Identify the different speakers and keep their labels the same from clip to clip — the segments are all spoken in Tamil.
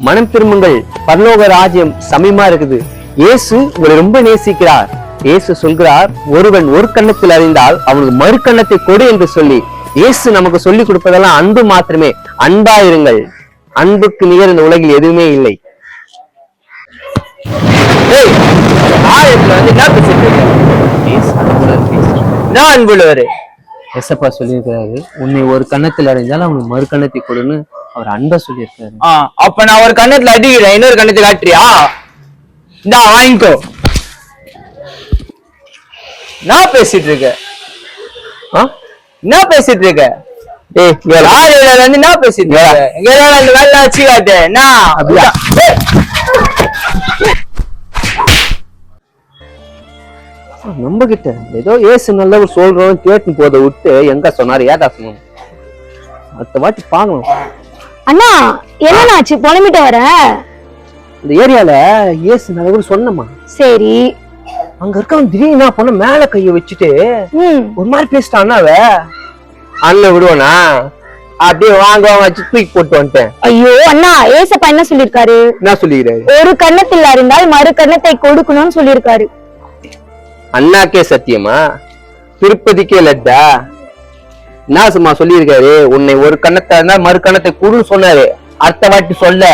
Speaker 1: மனம் திரும்புங்கள், பரலோக ராஜ்யம் சமீபமா இருக்குது. இயேசு உங்களை ரொம்ப நேசிக்கிறார். இயேசு சொல்கிறார், ஒருவன் ஒரு கன்னத்தில் அறிந்தால் அவனுக்கு மறு கன்னத்தை கொடு என்று சொல்லி இயேசு நமக்கு சொல்லி கொடுப்பதெல்லாம் அன்பு மாத்திரமே. அன்பாயிருங்கள். அன்புக்கு நிகர் இந்த உலகில் எதுவுமே இல்லை. அன்புள்ளவரு எசப்பா சொல்லியிருக்கிறாரு, உன்னை ஒரு கன்னத்தில் அறிஞ்சாலும் அவனுக்கு மறு கன்னத்தை கொடுன்னு அவர் அன்பா சொல்லியிருக்காரு.
Speaker 2: அப்ப நான் ஒரு கன்னத்துல அடிக்கிறேன், இன்னொரு கன்னத்தை காட்டுறியா? இந்தா வாங்கிக்கோ. நான் பேசிட்டு இருக்க என்ன பேசிட்டு இருக்க? என்ன பேசிட்டு இருக்க? அந்த வேலை வச்சு காட்டு.
Speaker 1: நம்ம கிட்ட ஏதோ ஏசு நல்லவர் சொல்றோம் கேட்டு போத விட்டு எங்க சொன்னாரு ஏதா சொன்னோம். அடுத்த வாட்டி பாக்கணும்.
Speaker 3: அண்ணா என்னாச்சு? புலம்பிட்டு வர
Speaker 1: இந்த ஏரியால ஏசு நல்லவர் சொன்னமா.
Speaker 3: சரி,
Speaker 1: அங்க இருக்கவன் திடீர்னு என்ன பண்ண, மேல கைய வச்சுட்டு ஒரு மாதிரி பேசிட்டான். அண்ணாவ அண்ணன் விடுவானா? அப்படியே வாங்க வச்சு தூக்கி போட்டு வந்துட்டேன்.
Speaker 3: ஐயோ அண்ணா, ஏசப்பா என்ன சொல்லிருக்காரு?
Speaker 1: என்ன சொல்லிக்கிறாரு?
Speaker 3: ஒரு கன்னத்தில் அறிந்தால் மறு கன்னத்தை கொடுக்கணும்னு சொல்லிருக்காரு.
Speaker 1: அண்ணாக்கே சத்தியமா? திருப்பதிக்கே லட்டா? என்ன சும்மா சொல்லியிருக்காரு, உன்னை ஒரு கன்னத்தை இருந்தா மறு கன்னத்தை கொடுன்னு சொன்னாரு. அடுத்த வாட்டி சொல்ல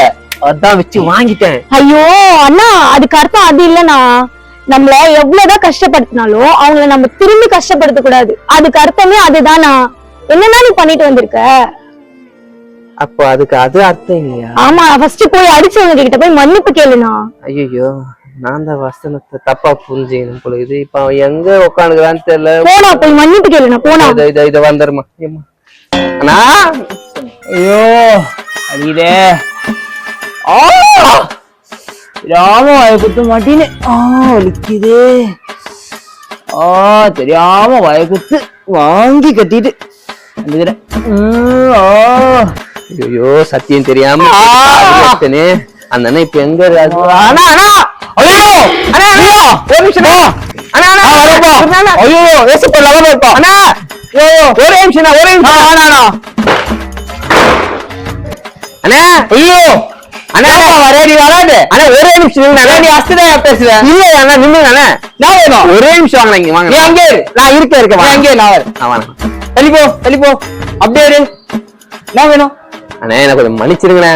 Speaker 1: அதான் வச்சு வாங்கிட்டேன்.
Speaker 3: ஐயோ அண்ணா, அதுக்கு அர்த்தம் அது இல்லண்ணா. நம்மள எவ்வளவுதான் கஷ்டப்படுத்தினாலும் அவங்கள நம்ம திரும்பி கஷ்டப்படுத்த கூடாது. அதுக்கு அர்த்தமே அதுதானா? என்னன்னா நீ பண்ணிட்டு வந்திருக்க?
Speaker 1: அப்போ அதுக்கு அது அர்த்தம் இல்லையா?
Speaker 3: ஆமா, ஃபர்ஸ்ட் போய் அடிச்சவங்க கிட்ட போய் மன்னிப்பு கேளுண்ணா.
Speaker 1: ஐயோ, நான் தான் வசனத்தை தப்பா புரிஞ்சுக்கணும் போல இது. இப்ப அவன் எங்க உட்காந்துக்கிறான்னு தெரியல.
Speaker 3: போனா போய் மன்னிப்பு கேளுண்ணா. போனா
Speaker 1: இத வந்துருமா அண்ணா.
Speaker 2: ஐயோ அடிதே தெரியாம வாய குத்த மாட்டேன்னு வலிக்குதே. தெரியாம வாய குத்து வாங்கி கட்டிட்டு
Speaker 1: ஐயோ, சத்தியம் தெரியாம அந்த அண்ணா இப்ப எங்க? ஒரே நிமிஷம் பேசுறேன். இல்ல அண்ணா, நின்று நான் வேணும். ஒரே நிமிஷம் வாங்க. நீங்க வாங்க. அங்கே நான் இருக்கேன். அங்கே நான்
Speaker 2: தெளிப்போ தெளிப்போ அப்படியே என்ன வேணும்?
Speaker 1: அண்ணா எனக்கு கொஞ்சம் மன்னிச்சிருங்கண்ணே.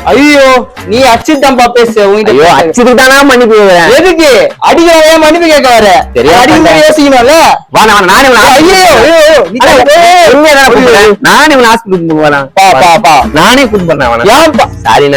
Speaker 2: ஐயோ, நீ அச்சுதான்பா பேசு.
Speaker 1: ஐயோ, அச்சுக்கு தானா மன்னிப்பு கேக்குறேன்.
Speaker 2: எதுக்கு அடிக்கிறவங்க மன்னிப்பு கேட்க வர? அடிக்க யோசிக்கணும்ல.
Speaker 1: நானே ஹாஸ்பிட்டலுக்கு போறேன். நானே கூட்டு போறேன். சாரி.